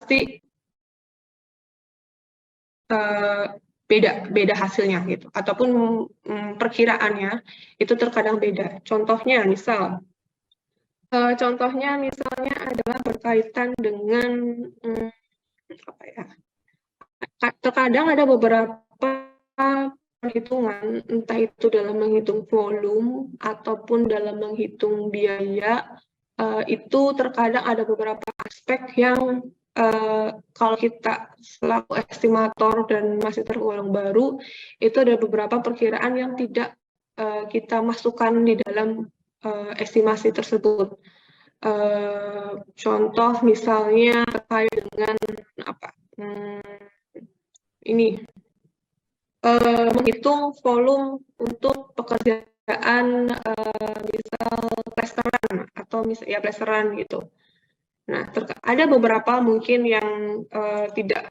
pasti beda hasilnya gitu, ataupun perkiraannya itu terkadang beda. Contohnya misalnya adalah berkaitan dengan apa ya? Terkadang ada beberapa perhitungan, entah itu dalam menghitung volume ataupun dalam menghitung biaya, itu terkadang ada beberapa aspek yang kalau kita selaku estimator dan masih tergolong baru, itu ada beberapa perkiraan yang tidak kita masukkan di dalam estimasi tersebut. Contoh misalnya terkait dengan apa? Ini menghitung volume untuk pekerjaan misal plesteran atau plesteran gitu. Nah, ada beberapa mungkin yang tidak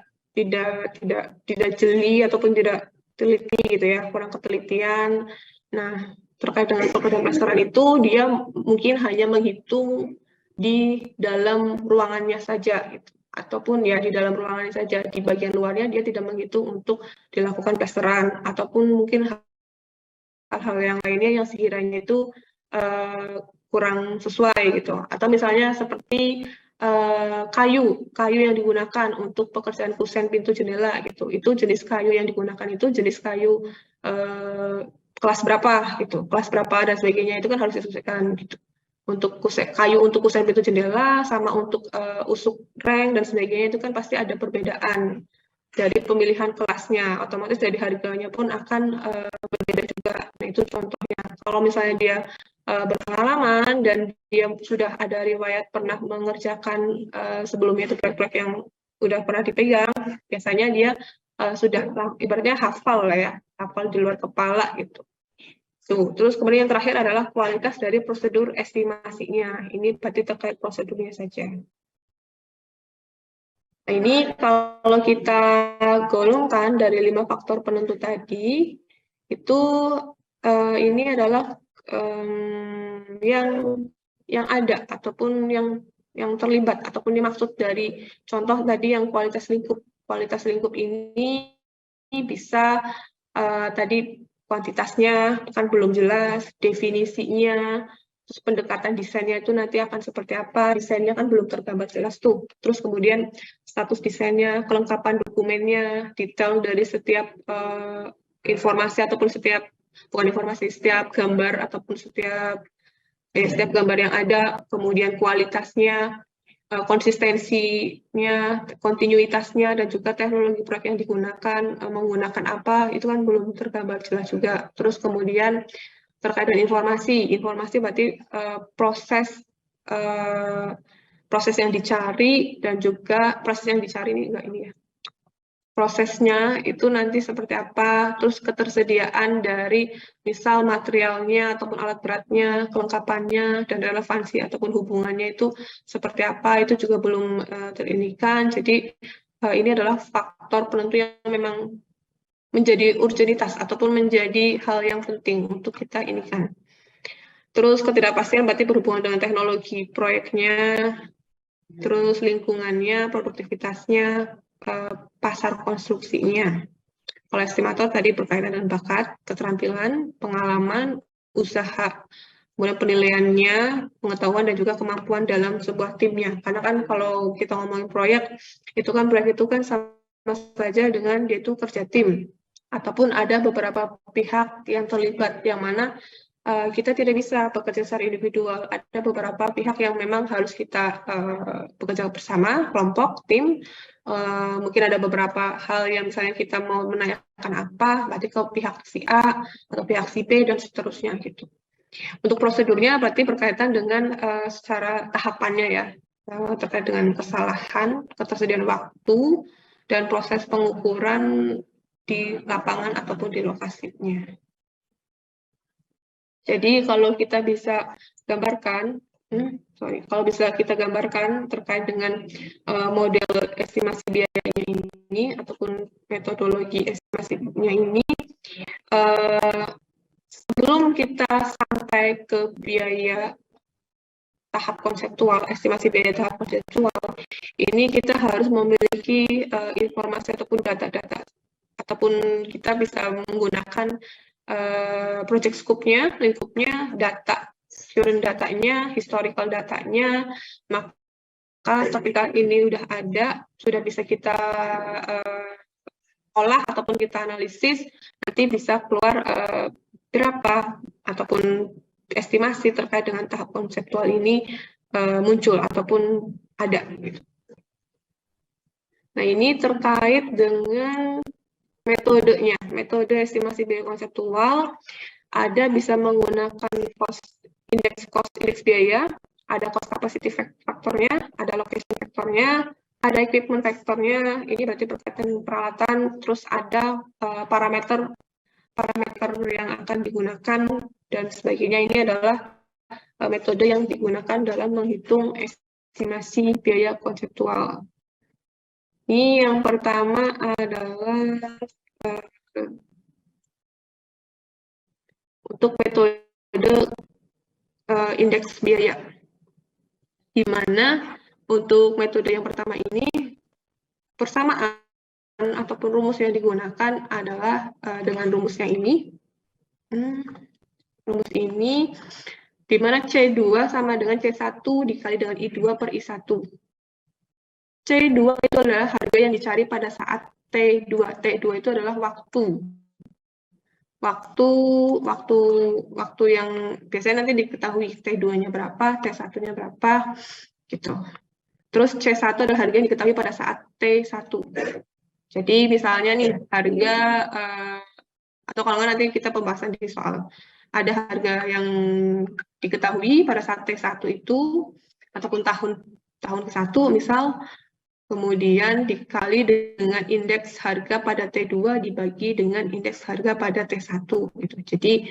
jeli ataupun tidak teliti gitu ya, kurang ketelitian. Nah, terkait dengan pekerjaan plesteran itu dia mungkin hanya menghitung di dalam ruangannya saja gitu. Ataupun ya di dalam ruangannya saja, di bagian luarnya dia tidak menghitung untuk dilakukan plesteran, ataupun mungkin hal-hal yang lainnya yang sekiranya itu kurang sesuai gitu. Atau misalnya seperti kayu yang digunakan untuk pekerjaan kusen pintu jendela gitu, itu jenis kayu yang digunakan itu jenis kayu kelas berapa gitu, kelas berapa dan sebagainya, itu kan harus disesuaikan gitu. Untuk kayu untuk kusen pintu jendela sama untuk usuk reng dan sebagainya itu kan pasti ada perbedaan dari pemilihan kelasnya, otomatis dari harganya pun akan berbeda juga. Nah, itu contohnya. Kalau misalnya dia berpengalaman dan dia sudah ada riwayat pernah mengerjakan sebelumnya itu proyek-proyek yang sudah pernah dipegang, biasanya dia sudah ibaratnya hafal lah ya, hafal di luar kepala gitu. Tuh. Terus kemudian yang terakhir adalah kualitas dari prosedur estimasinya. Ini berarti terkait prosedurnya saja. Nah, ini kalau kita golongkan dari 5 faktor penentu tadi, itu ini adalah yang ada ataupun yang terlibat ataupun dimaksud dari contoh tadi yang kualitas lingkup. Kualitas lingkup ini bisa tadi kuantitasnya kan belum jelas, definisinya, terus pendekatan desainnya itu nanti akan seperti apa, desainnya kan belum tergambar jelas tuh. Terus kemudian status desainnya, kelengkapan dokumennya, detail dari setiap informasi ataupun setiap gambar ataupun setiap gambar yang ada, kemudian kualitasnya, konsistensinya, kontinuitasnya, dan juga teknologi proyek yang digunakan, menggunakan apa, itu kan belum tergambar jelas juga. Terus kemudian terkait dengan informasi berarti proses yang dicari dan juga proses yang dicari ini prosesnya itu nanti seperti apa, terus ketersediaan dari misal materialnya ataupun alat beratnya, kelengkapannya, dan relevansi ataupun hubungannya itu seperti apa, itu juga belum terinikan. Jadi ini adalah faktor penentu yang memang menjadi urgenitas ataupun menjadi hal yang penting untuk kita inikan. Terus ketidakpastian berarti berhubungan dengan teknologi proyeknya, terus lingkungannya, produktivitasnya, pasar konstruksinya. Kalau estimator tadi berkaitan dengan bakat, keterampilan, pengalaman, usaha, kemudian penilaiannya, pengetahuan, dan juga kemampuan dalam sebuah timnya. Karena kan kalau kita ngomongin proyek itu kan sama saja dengan dia itu kerja tim. Ataupun ada beberapa pihak yang terlibat, yang mana kita tidak bisa bekerja secara individual. Ada beberapa pihak yang memang harus kita bekerja bersama, kelompok, tim. Mungkin ada beberapa hal yang misalnya kita mau menanyakan apa, berarti ke pihak si A atau pihak si B dan seterusnya gitu. Untuk prosedurnya berarti berkaitan dengan secara tahapannya ya, terkait dengan kesalahan, ketersediaan waktu, dan proses pengukuran di lapangan ataupun di lokasinya. Jadi kalau kita bisa gambarkan, kalau bisa kita gambarkan terkait dengan model estimasi biayanya ini ataupun metodologi estimasinya ini, sebelum kita sampai ke biaya tahap konseptual, estimasi biaya tahap konseptual, ini kita harus memiliki informasi ataupun data-data, ataupun kita bisa menggunakan project scope-nya, lingkupnya, data, current datanya, historical datanya, maka ketika ini udah ada, sudah bisa kita olah ataupun kita analisis, nanti bisa keluar berapa ataupun estimasi terkait dengan tahap konseptual ini muncul ataupun ada. Nah, ini terkait dengan metodenya. Metode estimasi biaya konseptual ada bisa menggunakan indeks biaya, ada cost capacity faktornya, ada location faktornya, ada equipment faktornya, ini berarti berkaitan peralatan, terus ada parameter yang akan digunakan dan sebagainya. Ini adalah metode yang digunakan dalam menghitung estimasi biaya konseptual. Ini yang pertama adalah untuk metode indeks biaya, di mana untuk metode yang pertama ini persamaan ataupun rumus yang digunakan adalah dengan rumusnya ini. Rumus ini di mana C2 sama dengan C1 dikali dengan I2 per I1. C2 itu adalah harga yang dicari pada saat T2. T2 itu adalah waktu yang biasanya nanti diketahui T2-nya berapa, T1-nya berapa, gitu. Terus C1 adalah harga yang diketahui pada saat T1. Jadi misalnya nih harga atau kalau nggak nanti kita pembahasan di soal ada harga yang diketahui pada saat T1 itu ataupun tahun ke-1 misal, kemudian dikali dengan indeks harga pada T2 dibagi dengan indeks harga pada T1 gitu. Jadi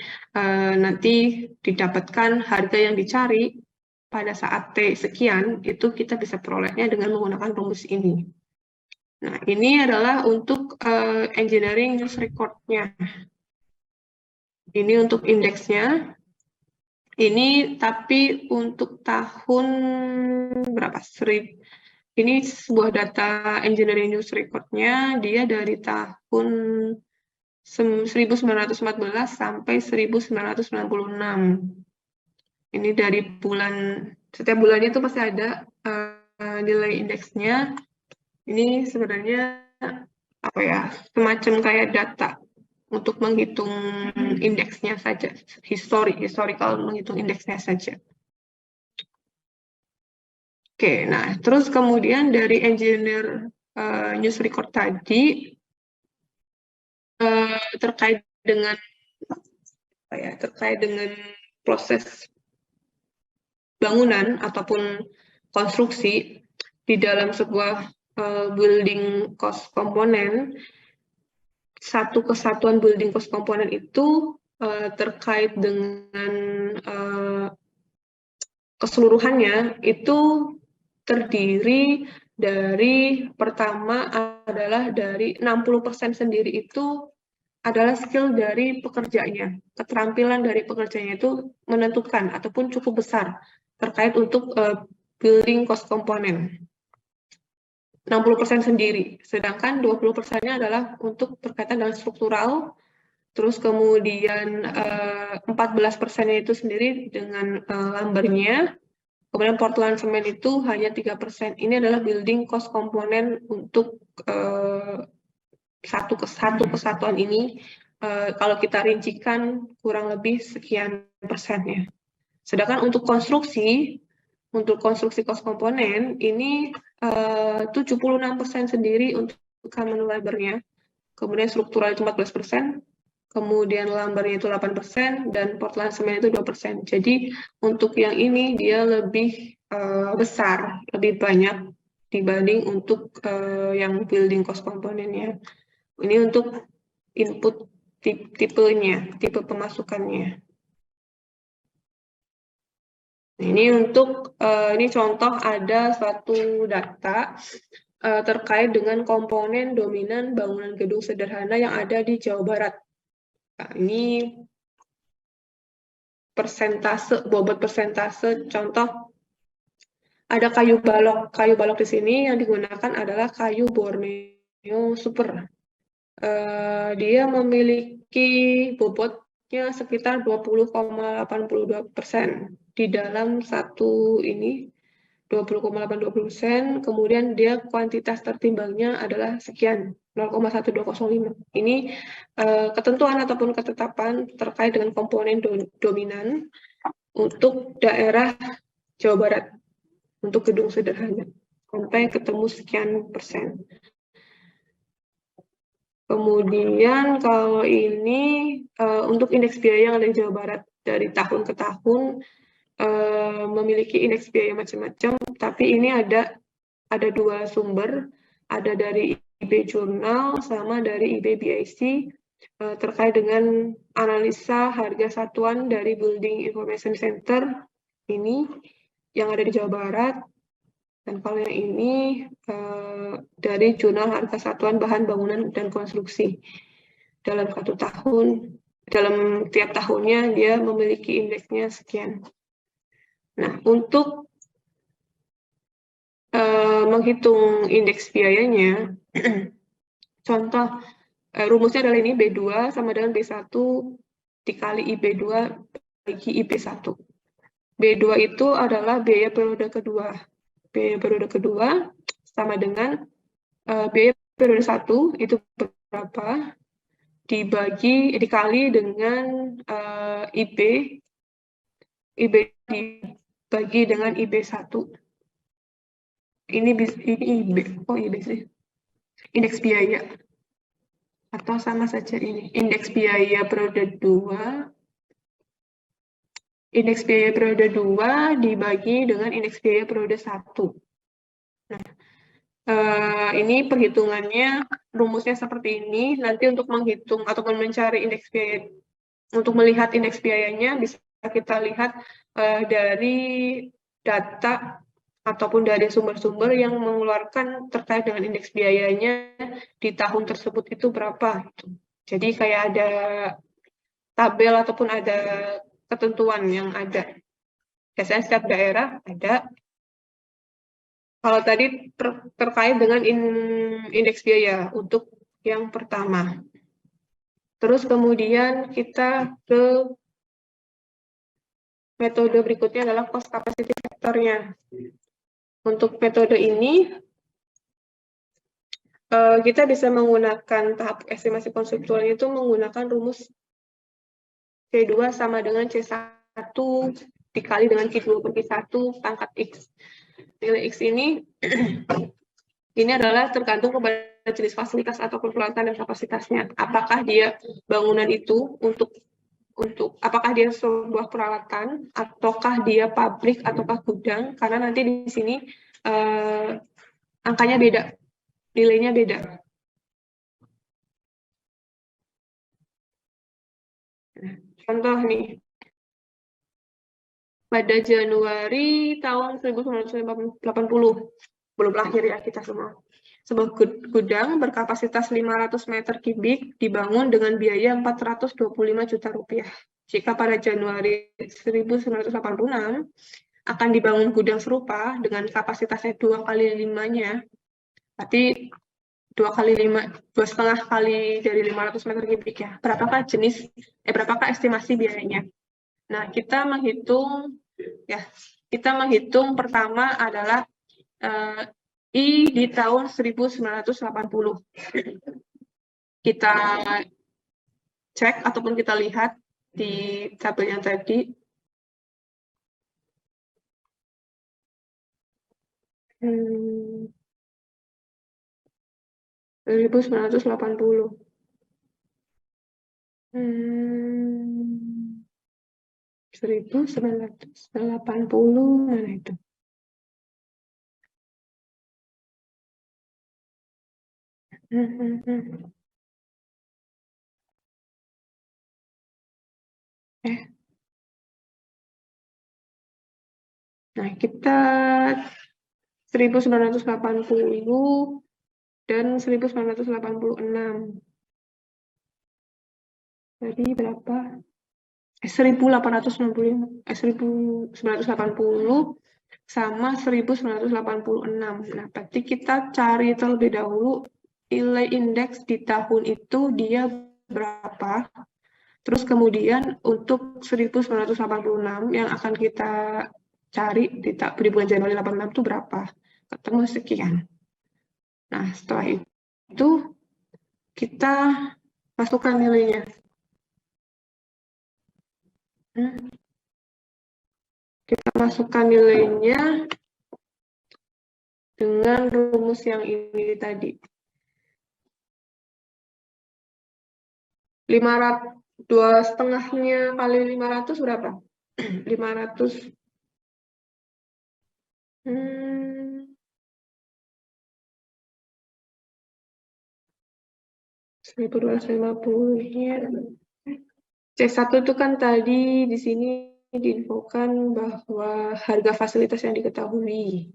nanti didapatkan harga yang dicari pada saat T sekian itu kita bisa perolehnya dengan menggunakan rumus ini. Nah, ini adalah untuk engineering use record-nya. Ini untuk indeksnya. Ini tapi untuk tahun berapa? Ini sebuah data engineering use record-nya, dia dari tahun 1914 sampai 1996. Ini dari bulan, setiap bulannya itu pasti ada nilai indeksnya. Ini sebenarnya apa ya, semacam kayak data untuk menghitung indeksnya saja, historical menghitung indeksnya saja. Oke, nah terus kemudian dari engineer news record tadi terkait dengan proses bangunan ataupun konstruksi di dalam sebuah building cost komponen, satu kesatuan building cost komponen itu terkait dengan keseluruhannya itu terdiri dari pertama adalah dari 60% sendiri itu adalah skill dari pekerjanya. Keterampilan dari pekerjanya itu menentukan ataupun cukup besar terkait untuk building cost komponen. 60% sendiri, sedangkan 20%-nya adalah untuk berkaitan dengan struktural, terus kemudian 14%-nya itu sendiri dengan lumbernya, kemudian Portland semen itu hanya 3%. Ini adalah building cost komponen untuk satu kesatuan ini, kalau kita rincikan kurang lebih sekian persennya. Sedangkan untuk konstruksi cost komponen ini 76% sendiri untuk common labor-nya, kemudian struktural itu 14%, kemudian lumber-nya itu 8%, dan Portland semen itu 2%. Jadi untuk yang ini dia lebih besar, lebih banyak dibanding untuk yang building cost komponennya. Ini untuk input tipenya, tipe pemasukannya. Ini untuk ini contoh ada suatu data terkait dengan komponen dominan bangunan gedung sederhana yang ada di Jawa Barat. Nah, ini bobot persentase contoh Ada kayu balok. Kayu balok di sini yang digunakan adalah kayu Borneo Super. Dia memiliki bobotnya sekitar 20,82% di dalam satu ini 20,820%. Kemudian dia kuantitas tertimbangnya adalah sekian 0,1205. Ini ketentuan ataupun ketetapan terkait dengan komponen dominan untuk daerah Jawa Barat untuk gedung sederhana sampai ketemu sekian persen. Kemudian kalau ini untuk indeks biaya yang ada di Jawa Barat dari tahun ke tahun memiliki indeks biaya macam-macam, tapi ini ada dua sumber, ada dari IB Jurnal sama dari IB BIC terkait dengan analisa harga satuan dari Building Information Center ini yang ada di Jawa Barat. Dan kalau yang ini dari Jurnal Harga Satuan Bahan Bangunan dan Konstruksi. Dalam satu tahun, dalam tiap tahunnya dia memiliki indeksnya sekian. Nah, untuk menghitung indeks biayanya, contoh rumusnya adalah ini B2 sama dengan B1 dikali IB2 bagi IB1. B2 itu adalah biaya periode kedua. Biaya periode kedua sama dengan biaya periode 1 itu berapa dikali dengan IB dibagi dengan IB1. Ini IB, IB sih. Indeks biaya. Atau sama saja ini. Indeks biaya periode 2. Indeks biaya periode 2 dibagi dengan indeks biaya periode 1. Nah, ini perhitungannya, rumusnya seperti ini. Nanti untuk menghitung ataupun mencari indeks biaya, untuk melihat indeks biayanya bisa kita lihat dari data ataupun dari sumber-sumber yang mengeluarkan terkait dengan indeks biayanya di tahun tersebut itu berapa. Gitu. Jadi kayak ada tabel ataupun ada ketentuan yang ada. Biasanya setiap daerah ada. Kalau tadi terkait dengan indeks biaya untuk yang pertama. Terus kemudian kita ke metode berikutnya adalah cost capacity factor-nya. Untuk metode ini, kita bisa menggunakan tahap estimasi konseptual itu menggunakan rumus C2 sama dengan C1 dikali dengan Q2 per Q1 pangkat X. Nilai X ini adalah tergantung kepada jenis fasilitas atau peralatan dan kapasitasnya. Apakah dia bangunan itu untuk apakah dia sebuah peralatan, ataukah dia pabrik, ataukah gudang, karena nanti di sini angkanya beda, nilainya beda. Contoh nih, pada Januari tahun 1980, belum lahir ya kita semua. Sebuah gudang berkapasitas 500 meter kubik dibangun dengan biaya 425 juta rupiah. Jika pada Januari 1986 akan dibangun gudang serupa dengan kapasitasnya 2 kali 5-nya, berarti 2,5 kali dari 500 meter kubik ya. Berapakah estimasi biayanya? Nah, kita menghitung pertama adalah I di tahun 1980. Kita cek ataupun kita lihat di tabel yang tadi. 1980. 1980 mana itu? Nah, kita 1980 dan 1986. Jadi berapa? 1980 sama 1986. Nah, berarti kita cari terlebih dahulu nilai indeks di tahun itu dia berapa. Terus kemudian untuk 1986 yang akan kita cari di bulan Januari 86 itu berapa? Ketemu sekian. Nah, setelah itu kita masukkan nilainya. Kita masukkan nilainya dengan rumus yang ini tadi. 2,5-nya kali 500 berapa? 500. 1250-nya. C1 itu kan tadi di sini diinfokan bahwa harga fasilitas yang diketahui.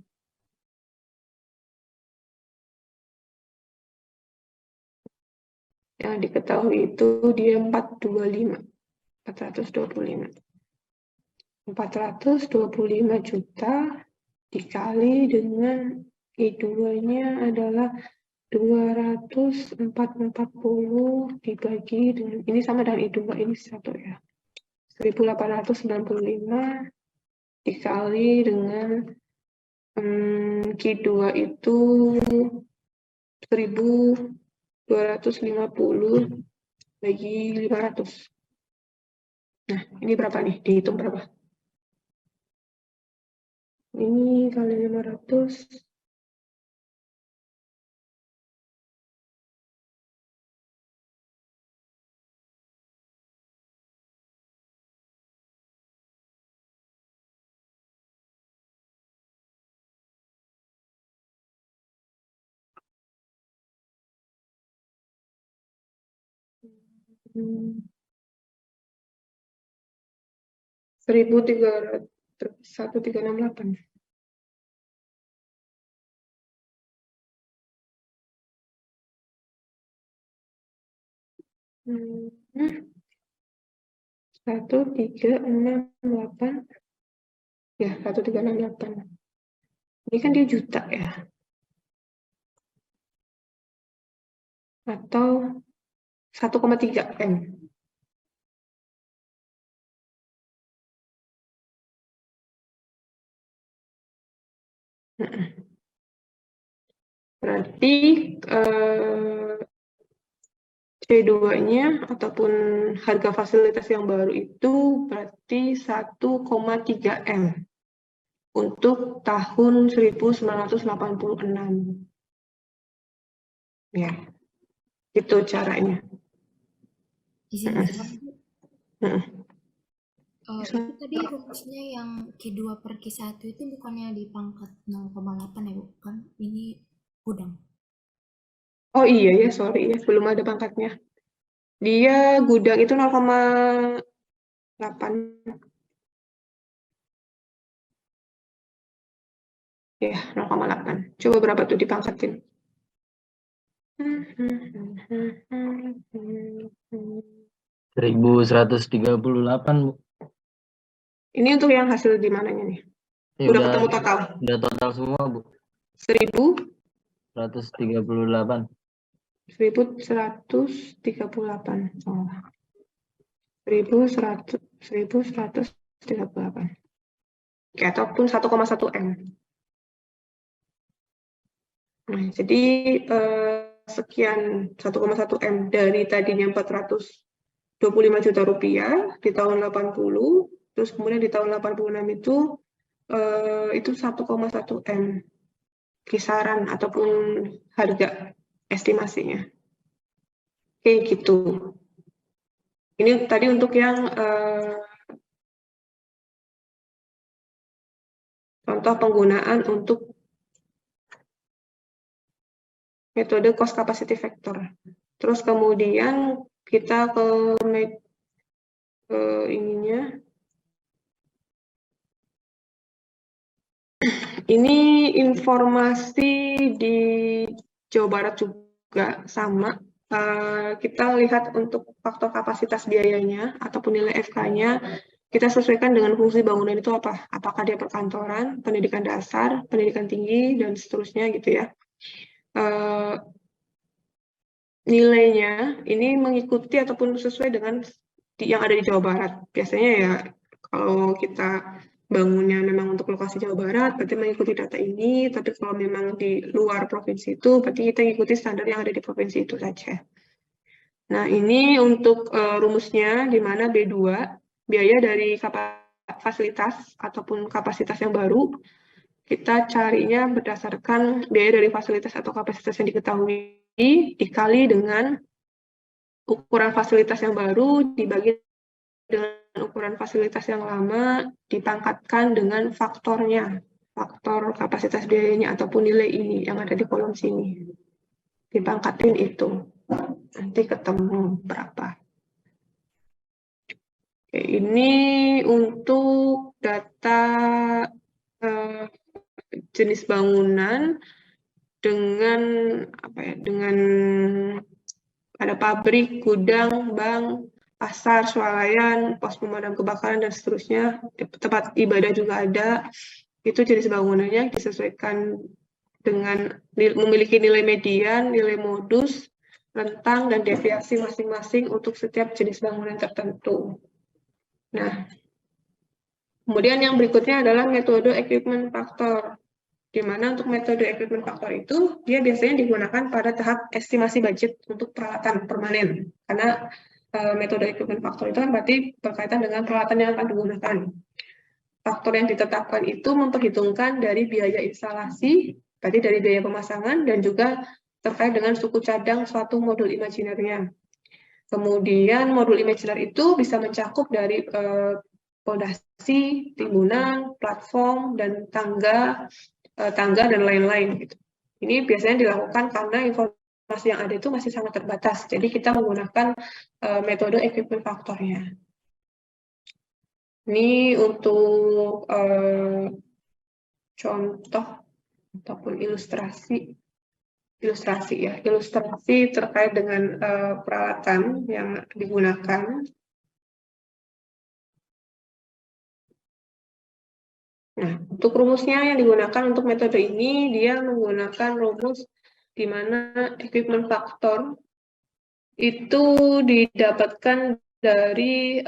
Yang diketahui itu dia 425 juta dikali dengan I2-nya adalah 240 dibagi dengan, ini sama dengan I2, ini satu ya. 1895 dikali dengan Q2 itu 1250 bagi 500. Nah, ini berapa nih? Dihitung berapa? Ini kali 500. Hmm. 1368. Hmm. 1368. Ya, 1368. Ini kan dia juta ya. Atau 1,3 M. Berarti C2-nya ataupun harga fasilitas yang baru itu berarti 1,3 M untuk tahun 1986. Ya, itu caranya. Izin potong, Bu. Itu tadi rumusnya yang Q2 per Q1 itu bukannya di pangkat 0,8 ya, Bu? Kan ini gudang. Oh iya ya, sorry ya, belum ada pangkatnya. Dia gudang itu 0,8. Ya, 0,8. Coba berapa tuh dipangkatin? 1138, Bu. Ini untuk yang hasil di mananya nih? Ya, udah ketemu total? Udah total semua, Bu. 1138. 1138. Oh. 1138. Oke, ataupun 1,1 M. Nah, jadi sekian 1,1 M dari tadinya 425 juta rupiah di tahun 80, terus kemudian di tahun 86 itu 1,1 M kisaran ataupun harga estimasinya. Oke, gitu. Ini tadi untuk yang contoh penggunaan untuk metode cost capacity factor. Terus kemudian kita ke ininya. Ini informasi di Jawa Barat juga sama. Kita lihat untuk faktor kapasitas biayanya ataupun nilai FK-nya kita sesuaikan dengan fungsi bangunan itu apa. Apakah dia perkantoran, pendidikan dasar, pendidikan tinggi, dan seterusnya gitu ya. Nilainya ini mengikuti ataupun sesuai dengan yang ada di Jawa Barat. Biasanya ya kalau kita bangunnya memang untuk lokasi Jawa Barat, berarti mengikuti data ini, tapi kalau memang di luar provinsi itu, berarti kita mengikuti standar yang ada di provinsi itu saja. Nah, ini untuk rumusnya, di mana B2, biaya dari fasilitas ataupun kapasitas yang baru, kita carinya berdasarkan biaya dari fasilitas atau kapasitas yang diketahui dikali dengan ukuran fasilitas yang baru dibagi dengan ukuran fasilitas yang lama dipangkatkan dengan faktornya, faktor kapasitas biayanya ataupun nilai ini yang ada di kolom sini. Dipangkatin itu, nanti ketemu berapa. Oke, ini untuk data jenis bangunan dengan apa ya? Dengan ada pabrik, gudang, bank, pasar, swalayan, pos pemadam kebakaran, dan seterusnya. Tempat ibadah juga ada. Itu jenis bangunannya disesuaikan dengan memiliki nilai median, nilai modus, rentang, dan deviasi masing-masing untuk setiap jenis bangunan tertentu. Nah, kemudian yang berikutnya adalah metode equipment factor. Di mana untuk metode equipment factor itu, dia biasanya digunakan pada tahap estimasi budget untuk peralatan permanen. Karena metode equipment factor itu kan berarti berkaitan dengan peralatan yang akan digunakan. Faktor yang ditetapkan itu memperhitungkan dari biaya instalasi, berarti dari biaya pemasangan, dan juga terkait dengan suku cadang suatu modul imajinernya. Kemudian modul imajiner itu bisa mencakup dari fondasi, timbunan, platform, dan tangga dan lain-lain. Gitu. Ini biasanya dilakukan karena informasi yang ada itu masih sangat terbatas. Jadi kita menggunakan metode equipment factor-nya. Ini untuk contoh ataupun ilustrasi terkait dengan peralatan yang digunakan. Nah, untuk rumusnya yang digunakan untuk metode ini, dia menggunakan rumus di mana equipment factor itu didapatkan dari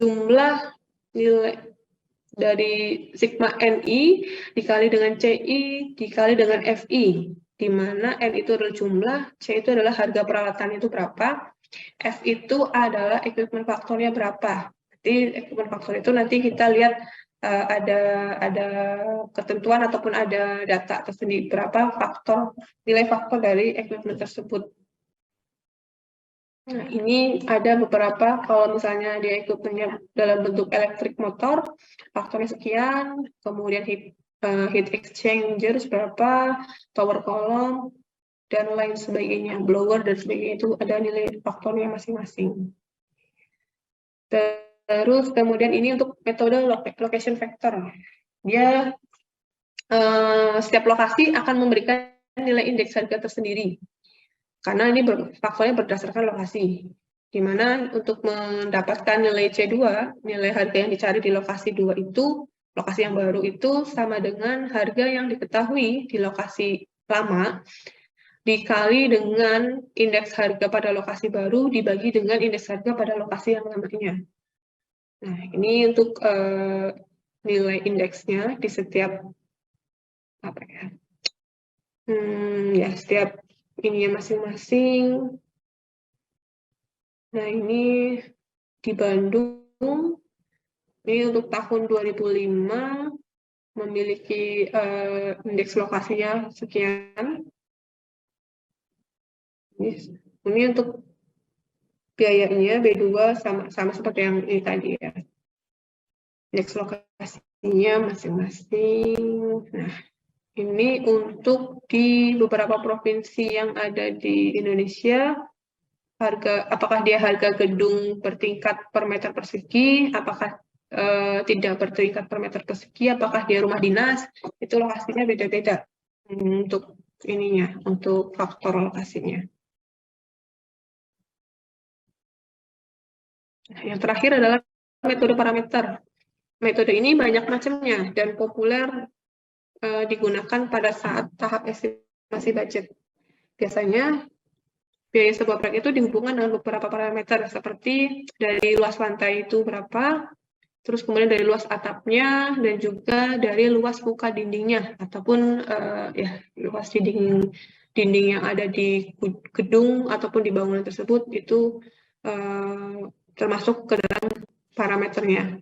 jumlah nilai dari sigma NI dikali dengan CI dikali dengan FI, di mana N itu adalah jumlah, C itu adalah harga peralatan itu berapa, F itu adalah equipment faktornya berapa. Jadi equipment faktor itu nanti kita lihat ada ketentuan ataupun ada data tersendiri berapa nilai faktor dari equipment tersebut. Nah, ini ada beberapa, kalau misalnya dia equipmentnya dalam bentuk elektrik motor, faktornya sekian, kemudian heat exchanger berapa, tower column, dan lain sebagainya, blower dan sebagainya, itu ada nilai faktornya masing-masing. Terus kemudian ini untuk metode location factor. Dia setiap lokasi akan memberikan nilai indeks harga tersendiri. Karena ini faktornya berdasarkan lokasi. Di mana untuk mendapatkan nilai C2, nilai harga yang dicari di lokasi 2 itu, lokasi yang baru itu sama dengan harga yang diketahui di lokasi lama, dikali dengan indeks harga pada lokasi baru, dibagi dengan indeks harga pada lokasi yang lamanya. Nah, ini untuk nilai indeksnya di setiap setiap ininya masing-masing. Nah, ini di Bandung, ini untuk tahun 2005 memiliki indeks lokasinya sekian. Ini untuk biayanya B2 sama seperti yang ini tadi ya. Indeks lokasinya masing-masing. Nah, ini untuk di beberapa provinsi yang ada di Indonesia, apakah dia harga gedung bertingkat per meter persegi, apakah tidak bertingkat per meter persegi, apakah dia rumah dinas, itu lokasinya beda-beda untuk ininya, untuk faktor lokasinya. Yang terakhir adalah metode parameter. Metode ini banyak macamnya dan populer digunakan pada saat tahap estimasi budget. Biasanya biaya sebuah proyek itu dihubungkan dengan beberapa parameter seperti dari luas lantai itu berapa, terus kemudian dari luas atapnya, dan juga dari luas muka dindingnya ataupun luas dinding yang ada di gedung ataupun di bangunan tersebut itu termasuk ke dalam parameternya.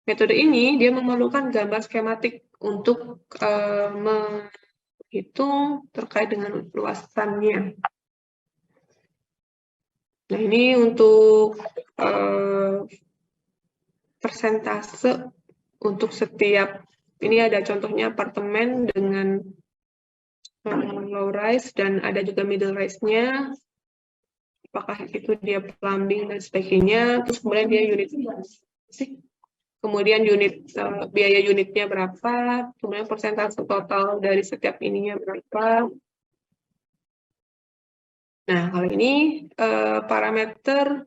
Metode ini dia memerlukan gambar skematik untuk menghitung terkait dengan luasannya. Nah, ini untuk persentase untuk setiap, ini ada contohnya apartemen dengan low rise dan ada juga middle rise-nya. Apakah itu dia plumbing dan sebagainya, terus kemudian dia unit kemudian biaya unitnya berapa, kemudian persentase total dari setiap ininya berapa. Nah, kalau ini parameter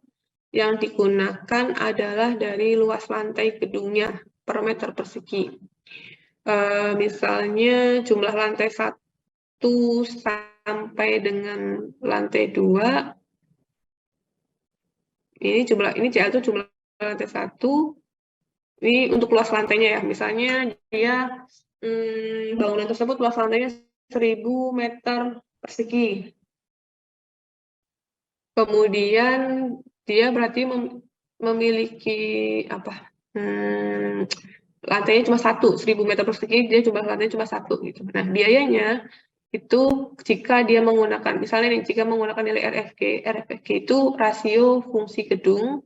yang digunakan adalah dari luas lantai gedungnya per meter persegi. Misalnya jumlah lantai 1 sampai dengan lantai 2. Ini CA itu jumlah lantai 1. Ini untuk luas lantainya ya, misalnya dia bangunan tersebut luas lantainya 1000 meter persegi. Kemudian dia berarti memiliki lantainya cuma 1, 1000 meter persegi, dia jumlah lantainya cuma 1 gitu. Nah, biayanya itu jika dia menggunakan, misalnya nih, jika menggunakan nilai RFG itu rasio fungsi gedung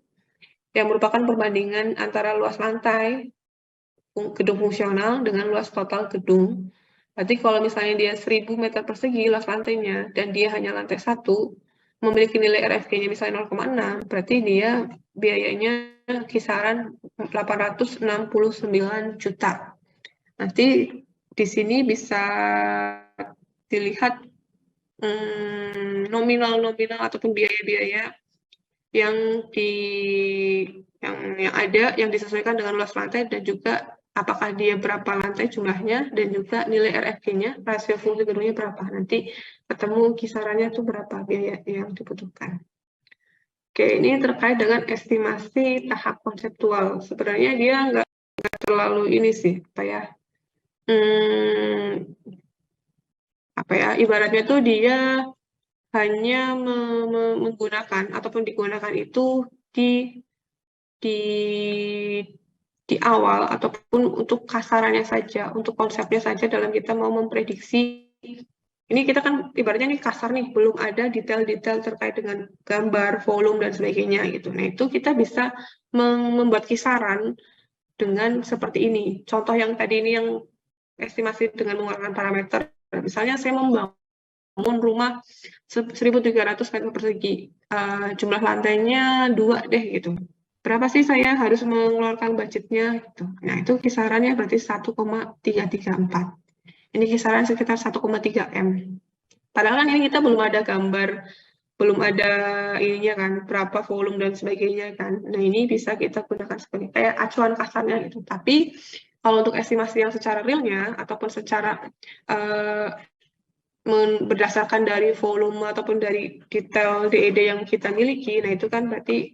yang merupakan perbandingan antara luas lantai gedung fungsional dengan luas total gedung. Berarti kalau misalnya dia 1000 meter persegi luas lantainya dan dia hanya lantai 1, memiliki nilai RFG-nya misalnya 0,6, berarti dia biayanya kisaran 869 juta. Nanti di sini bisa dilihat nominal-nominal ataupun biaya-biaya yang disesuaikan dengan luas lantai dan juga apakah dia berapa lantai jumlahnya dan juga nilai RFG-nya, rasio fungsi gedungnya berapa. Nanti ketemu kisarannya itu berapa biaya yang dibutuhkan. Oke, ini terkait dengan estimasi tahap konseptual. Sebenarnya dia nggak terlalu ini sih, ibaratnya tuh dia hanya menggunakan ataupun digunakan itu di awal ataupun untuk kasarannya saja, untuk konsepnya saja dalam kita mau memprediksi. Ini kita kan ibaratnya nih kasar nih, belum ada detail-detail terkait dengan gambar, volume dan sebagainya gitu. Nah, itu kita bisa membuat kisaran dengan seperti ini. Contoh yang tadi ini yang estimasi dengan menggunakan parameter. Misalnya saya membangun rumah 1.300 meter persegi, jumlah lantainya 2 deh gitu. Berapa sih saya harus mengeluarkan budgetnya gitu. Nah, itu kisarannya berarti 1,334. Ini kisaran sekitar 1,3 M. Padahal kan ini kita belum ada gambar, belum ada ininya kan, berapa volume dan sebagainya kan. Nah, ini bisa kita gunakan sebagai kayak acuan kasarnya gitu. Tapi kalau untuk estimasi yang secara realnya ataupun secara berdasarkan dari volume ataupun dari detail DED yang kita miliki, nah itu kan berarti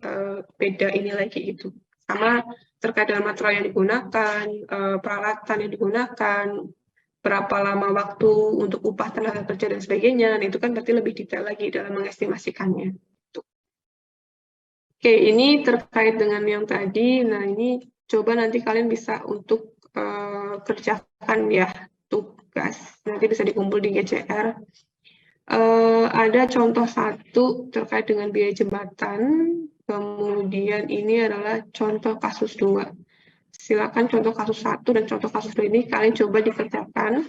beda ini lagi gitu. Sama terkait dengan material yang digunakan, peralatan yang digunakan, berapa lama waktu untuk upah tenaga kerja dan sebagainya, nah itu kan berarti lebih detail lagi dalam mengestimasikannya. Oke, ini terkait dengan yang tadi, nah ini coba nanti kalian bisa untuk kerjakan ya, tugas, nanti bisa dikumpul di GCR. Ada contoh 1 terkait dengan biaya jembatan, kemudian ini adalah contoh kasus 2. Silakan contoh kasus 1 dan contoh kasus 2 ini kalian coba dikerjakan,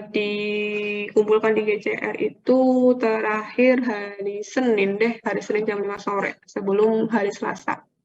dikumpulkan di GCR itu terakhir hari Senin deh, hari Senin jam 5 sore, sebelum hari Selasa.